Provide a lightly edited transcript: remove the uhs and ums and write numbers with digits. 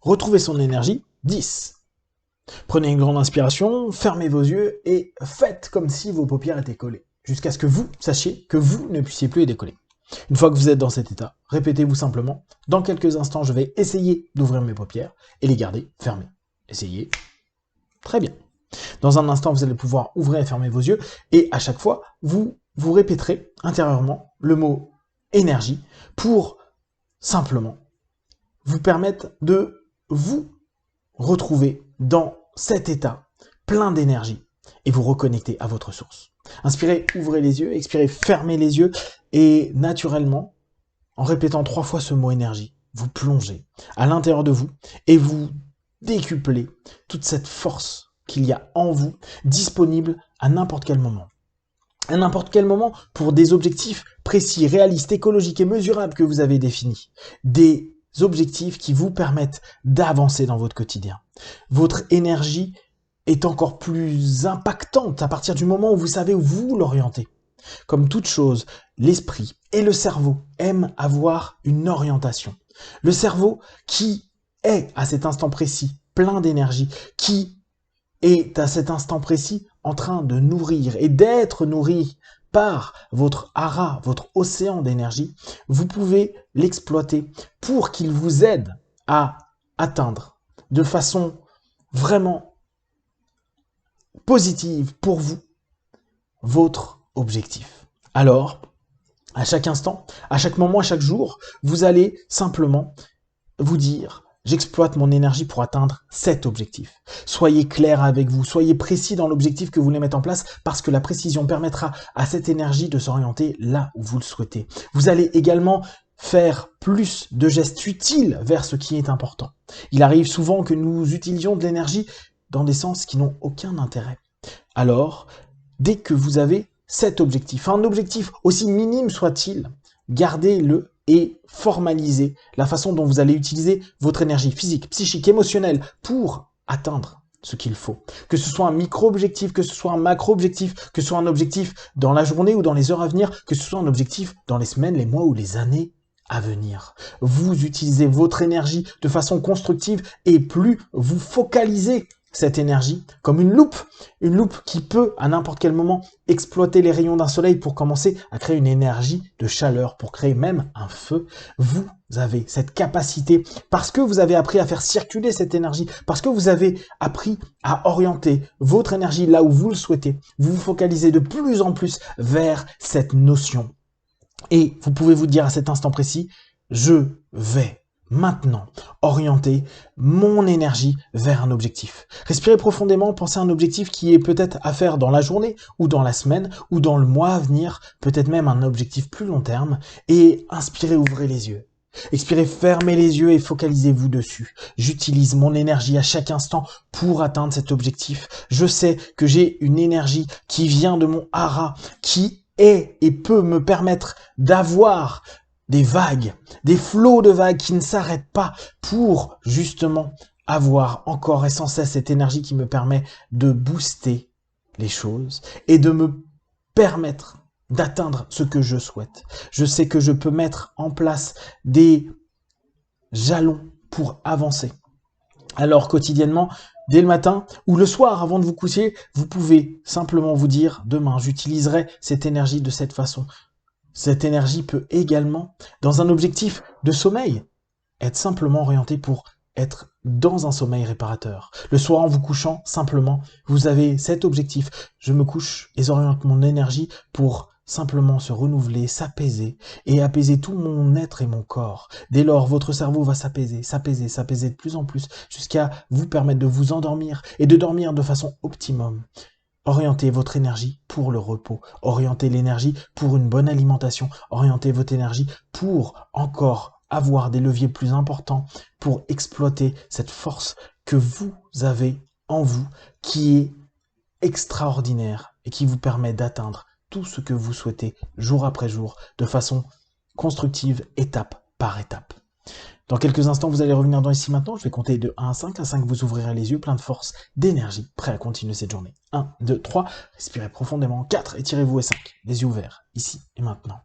retrouver son énergie, 10. Prenez une grande inspiration, fermez vos yeux et faites comme si vos paupières étaient collées, jusqu'à ce que vous sachiez que vous ne puissiez plus les décoller. Une fois que vous êtes dans cet état, répétez-vous simplement, dans quelques instants, je vais essayer d'ouvrir mes paupières et les garder fermées. Essayez. Très bien. Dans un instant, vous allez pouvoir ouvrir et fermer vos yeux et à chaque fois, vous répéterez intérieurement le mot énergie pour simplement vous permettre de vous retrouver dans cet état plein d'énergie et vous reconnecter à votre source. Inspirez, ouvrez les yeux, expirez, fermez les yeux et naturellement, en répétant 3 fois ce mot énergie, vous plongez à l'intérieur de vous et vous décuplez toute cette force qu'il y a en vous disponible à n'importe quel moment. À n'importe quel moment pour des objectifs précis, réalistes, écologiques et mesurables que vous avez définis. Des objectifs qui vous permettent d'avancer dans votre quotidien. Votre énergie est encore plus impactante à partir du moment où vous savez où vous l'orientez. Comme toute chose, l'esprit et le cerveau aiment avoir une orientation. Le cerveau qui est à cet instant précis plein d'énergie, qui est à cet instant précis en train de nourrir et d'être nourri par votre hara, votre océan d'énergie, vous pouvez l'exploiter pour qu'il vous aide à atteindre de façon vraiment positive pour vous votre objectif. Alors, à chaque instant, à chaque moment, à chaque jour, vous allez simplement vous dire « J'exploite mon énergie pour atteindre cet objectif ». Soyez clair avec vous, soyez précis dans l'objectif que vous voulez mettre en place parce que la précision permettra à cette énergie de s'orienter là où vous le souhaitez. Vous allez également faire plus de gestes utiles vers ce qui est important. Il arrive souvent que nous utilisions de l'énergie dans des sens qui n'ont aucun intérêt. Alors, dès que vous avez cet objectif, un objectif aussi minime soit-il, gardez-le et formalisez la façon dont vous allez utiliser votre énergie physique, psychique, émotionnelle pour atteindre ce qu'il faut. Que ce soit un micro-objectif, que ce soit un macro-objectif, que ce soit un objectif dans la journée ou dans les heures à venir, que ce soit un objectif dans les semaines, les mois ou les années à venir. Vous utilisez votre énergie de façon constructive et plus vous focalisez cette énergie comme une loupe qui peut à n'importe quel moment exploiter les rayons d'un soleil pour commencer à créer une énergie de chaleur, pour créer même un feu. Vous avez cette capacité parce que vous avez appris à faire circuler cette énergie, parce que vous avez appris à orienter votre énergie là où vous le souhaitez. Vous vous focalisez de plus en plus vers cette notion. Et vous pouvez vous dire à cet instant précis, je vais maintenant orienter mon énergie vers un objectif. Respirez profondément, pensez à un objectif qui est peut-être à faire dans la journée ou dans la semaine ou dans le mois à venir, peut-être même un objectif plus long terme et inspirez, ouvrez les yeux. Expirez, fermez les yeux et focalisez-vous dessus. J'utilise mon énergie à chaque instant pour atteindre cet objectif. Je sais que j'ai une énergie qui vient de mon hara, qui est et peut me permettre d'avoir des vagues, des flots de vagues qui ne s'arrêtent pas pour justement avoir encore et sans cesse cette énergie qui me permet de booster les choses et de me permettre d'atteindre ce que je souhaite. Je sais que je peux mettre en place des jalons pour avancer. Alors quotidiennement, dès le matin ou le soir avant de vous coucher, vous pouvez simplement vous dire « Demain, j'utiliserai cette énergie de cette façon ». Cette énergie peut également, dans un objectif de sommeil, être simplement orientée pour être dans un sommeil réparateur. Le soir, en vous couchant, simplement, vous avez cet objectif. Je me couche et j'oriente mon énergie pour simplement se renouveler, s'apaiser et apaiser tout mon être et mon corps. Dès lors, votre cerveau va s'apaiser, s'apaiser, s'apaiser de plus en plus jusqu'à vous permettre de vous endormir et de dormir de façon optimum. Orientez votre énergie pour le repos, orientez l'énergie pour une bonne alimentation, orientez votre énergie pour encore avoir des leviers plus importants pour exploiter cette force que vous avez en vous qui est extraordinaire et qui vous permet d'atteindre tout ce que vous souhaitez jour après jour de façon constructive, étape par étape. Dans quelques instants, vous allez revenir dans Ici Maintenant. Je vais compter de 1 à 5. À 5, vous ouvrirez les yeux, plein de force, d'énergie, prêt à continuer cette journée. 1, 2, 3. Respirez profondément. 4, étirez-vous et 5. Les yeux ouverts, ici et maintenant.